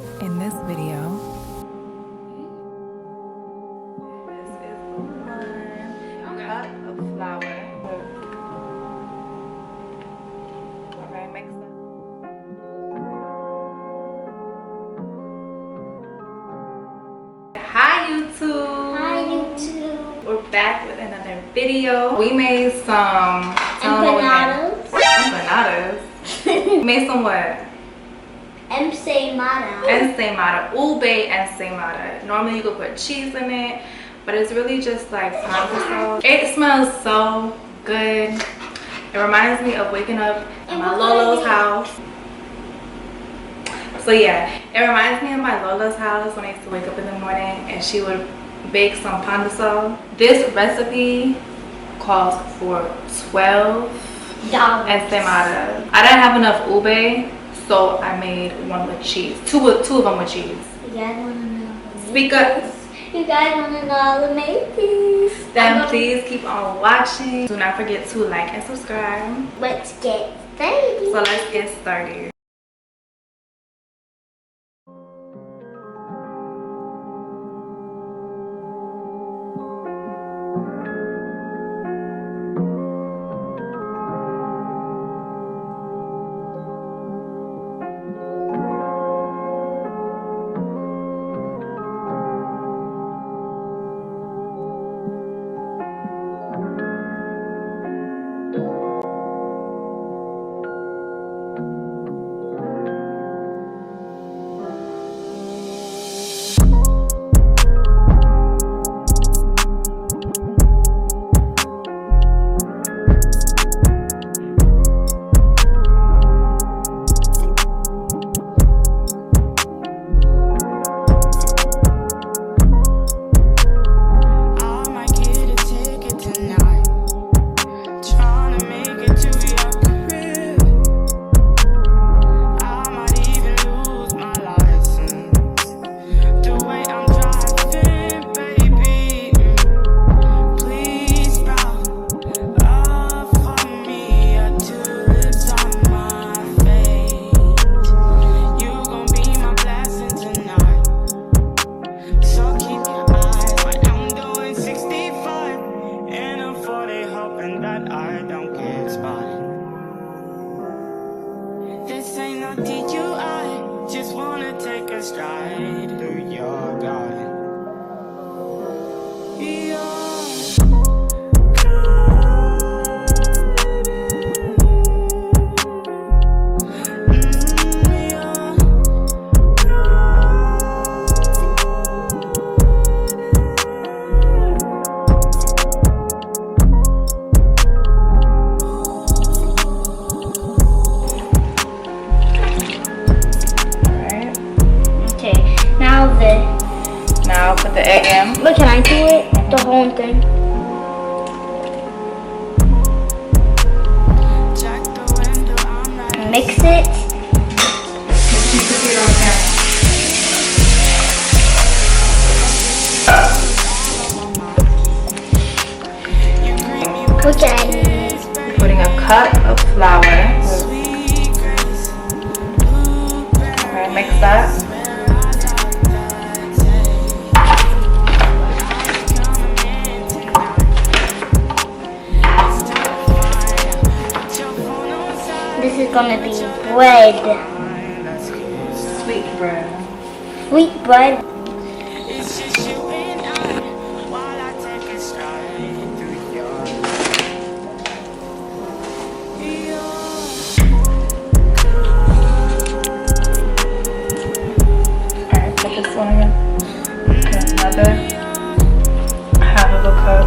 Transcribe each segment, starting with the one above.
In this video, This is one cup of flour. Alright, mix it. Hi YouTube! Hi YouTube. We're back with another video. We made some Empanadas. Empanadas. We made some what? Ensaymada. Ensaymada. Ube Ensaymada. Normally you could put cheese in it, but it's really just like pomodoro. It smells so good. It reminds me of waking up at my Lolo's house. So yeah, it reminds me of my Lola's house when I used to wake up in the morning and she would bake some pan de sal. This recipe calls for 12 ensaymadas. I didn't have enough ube, so I made one with cheese. Two of them with cheese. You guys wanna know? Speak up. You guys wanna know how to make these? Then please keep on watching. Do not forget to like and subscribe. Let's get started. So let's get started. Now put the egg in. But can I do it? The whole thing? Mix it. Look at it. Putting a cup of flour. Alright, mix that. This is gonna be bread. Sweet bread. Sweet bread. Alright, put this one in. Put another half of a cup.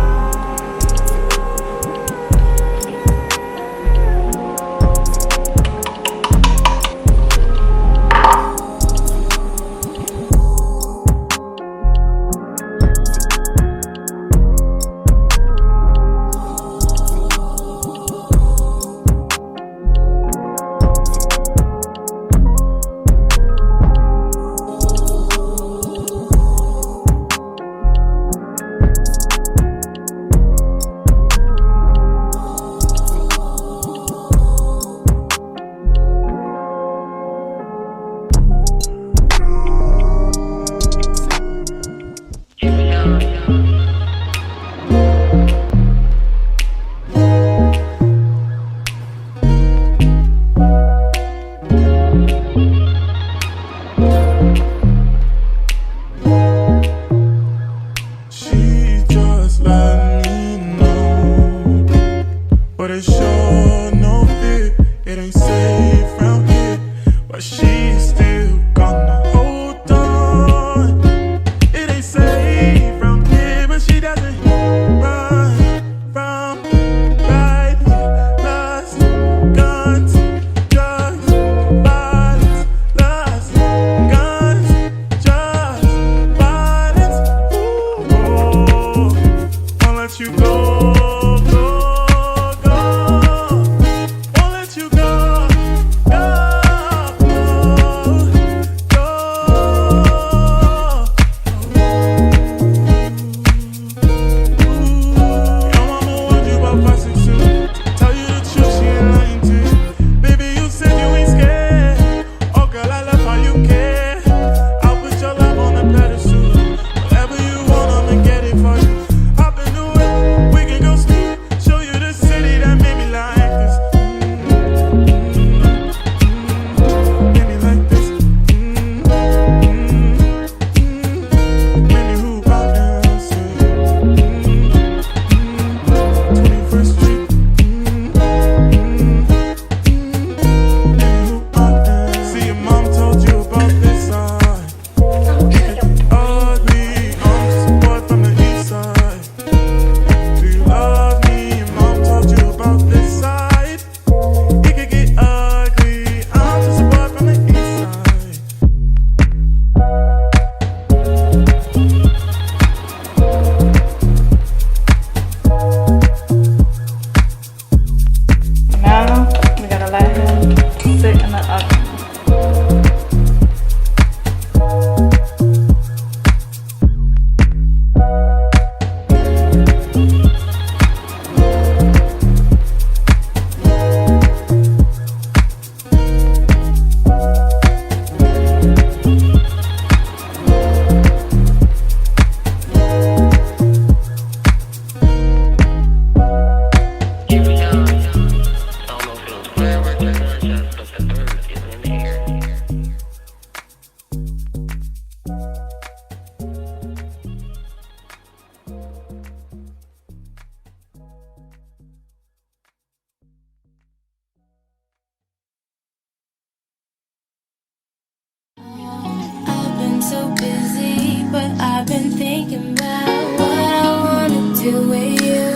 so busy, but I've been thinking about what I wanna do with you.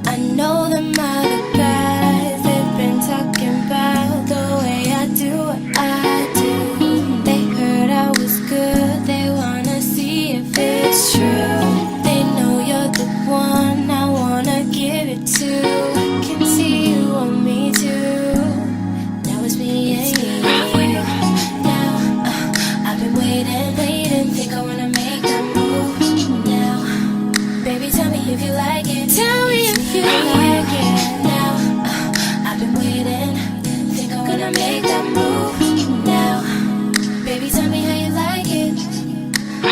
I know them other guys, they've been talking about the way I do what I do. They heard I was good, they wanna see if it's true. They know you're the one I wanna give it to. I can see you want me too. Now it's me and you. Now I've been waiting, think I wanna make that move. Now, baby, tell me if you like it. Tell me if you like it. Now I've been waiting, think I'm gonna make that move. Now, baby, tell me how you like it. I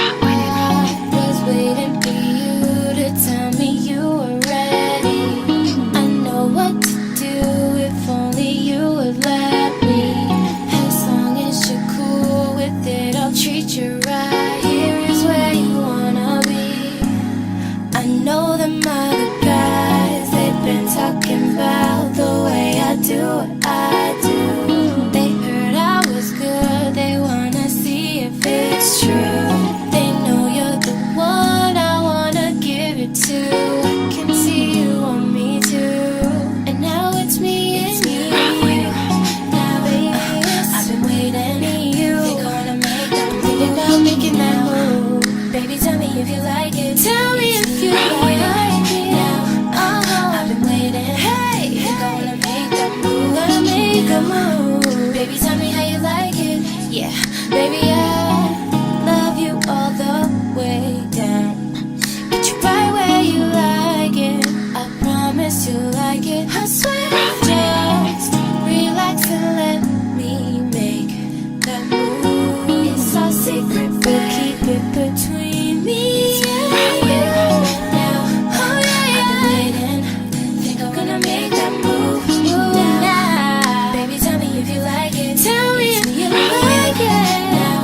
was waiting for you to tell me you were ready. I know what to do if only you would let me. As long as you're cool with it, I'll treat you right. Here is where you wanna be. I know them other guys, they've been talking about the way I do what I do. They heard I was good, they wanna see if it's true. They know you're the one I wanna give it to. I can see you want me too. And now it's me and you. Now I've been waiting for you. Think I wanna make that move. Thinking about making that move. Baby, tell me if you like it. Tell me if you like it. Now I've been waiting. Hey, think I wanna make that move. Gonna make a move. Baby, tell me how you like it. Yeah, baby, I love you all the way down. Get you right where you like it. I promise you'll like it. I swear, just relax and let me make that move. It's our secret, but keep it between me and you. Now, oh yeah, I've been waiting, think I'm gonna make that move. Now, baby, tell me if you like it. Tell me if you like it. Now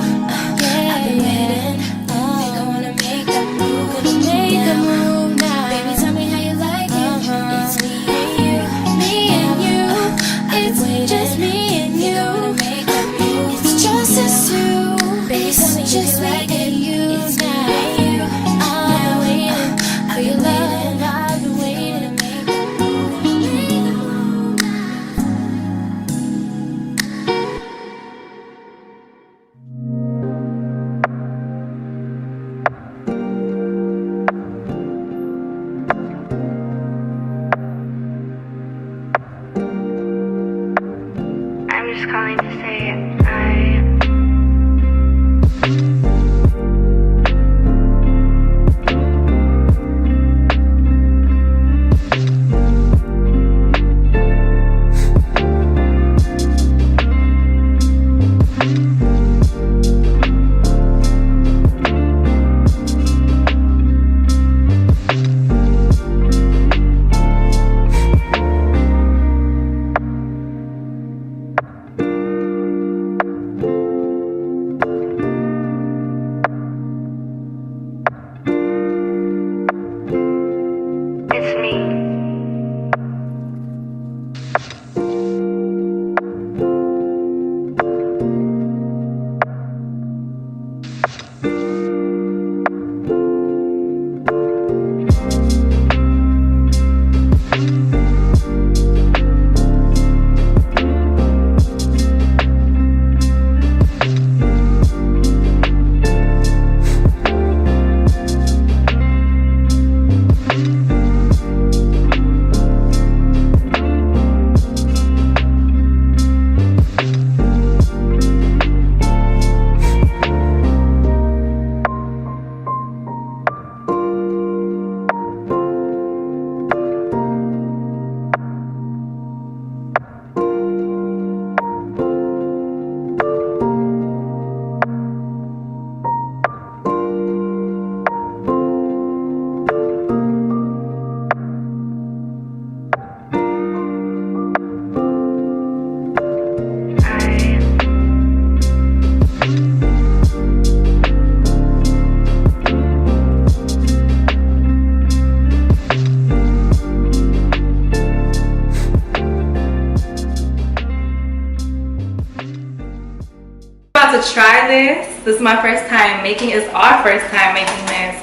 try this. This is my first time making. It's our first time making this.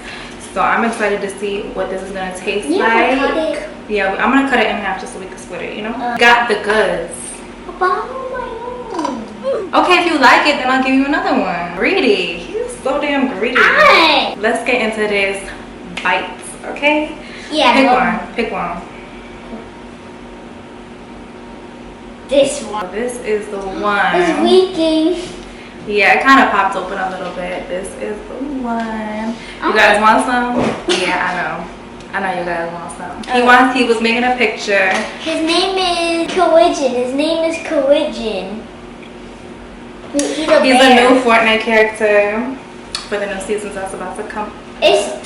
So I'm excited to see what this is gonna taste like. Cut it. Yeah, I'm gonna cut it in half just so we can split it, you know? Got the goods. Okay, if you like it, then I'll give you another one. Greedy. He's so damn greedy. Aye. Let's get into this bites, okay? Yeah. Pick one. Pick one. This one. This is the one. It's leaking. Yeah, it kind of popped open a little bit. This is the one. You guys want some? Yeah, I know. I know you guys want some. He was making a picture. His name is Cowigeon. His name is Cowigeon. He's a new Fortnite character for the new season that's about to come. It's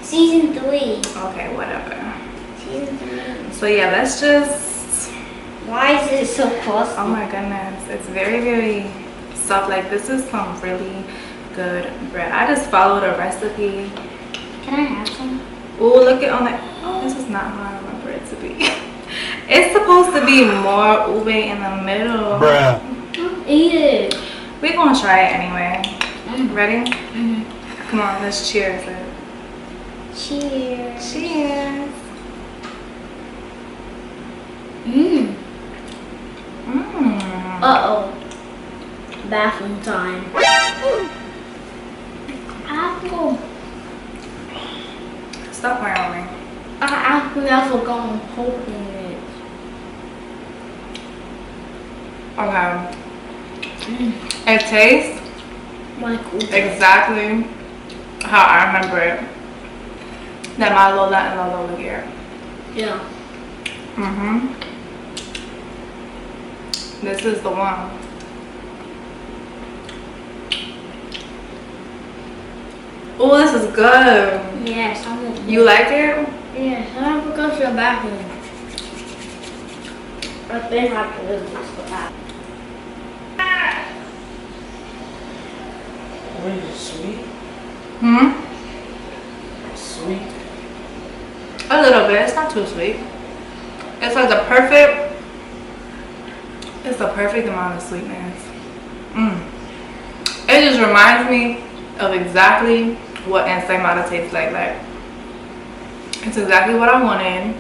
season 3. Okay, whatever. Season 3. So yeah, let's just. Why is it so costly? Oh my goodness, it's very, very soft. Like this is some really good bread. I just followed a recipe. Can I have some? Oh, look at on that. Oh, this is not how I remember it to be. It's supposed to be more ube in the middle. Bruh. Eat it. We're gonna try it anyway. Ready? Mm-hmm. Come on, let's cheers it. Cheers. Cheers. Mmm. Mmm. Uh-oh. Bathroom time. Apple. Stop around me. I forgot I'm holding it. Okay. It tastes Like exactly how I remember it. That my Lola and Lola here. Yeah. This is the one. Oh, this is good. Yes, I'm gonna. You like it? Yes, I forgot to the bathroom. I think I can live this for that. What is it, sweet? Sweet? A little bit. It's not too sweet. It's like the perfect amount of sweetness. It just reminds me of exactly what ensaymada tastes like. It's exactly what I wanted.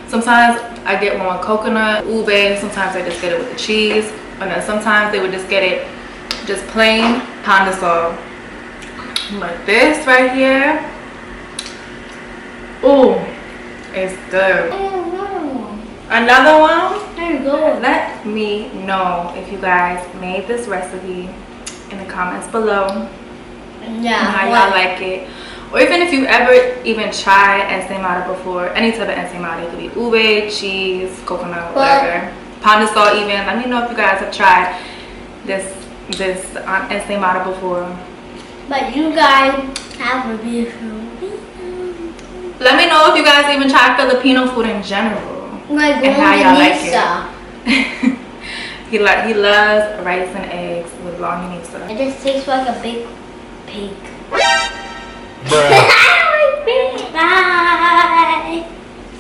Sometimes I get one with coconut, ube. Sometimes I just get it with the cheese, and then sometimes they would just get it just plain pandesal. But this right here, ooh, it's good. Another one? There you go. Let me know if you guys made this recipe in the comments below. Yeah. How y'all like it, or even if you ever even tried ensaymada before. Any type of ensaymada. It could be ube, cheese, coconut, whatever, pandesal even. Let me know if you guys have tried this ensaymada before. But you guys have a beautiful. Let me know if you guys even tried Filipino food in general, Like and how y'all like it. He loves rice and eggs with longanisa. It just tastes like a big pig. Bruh.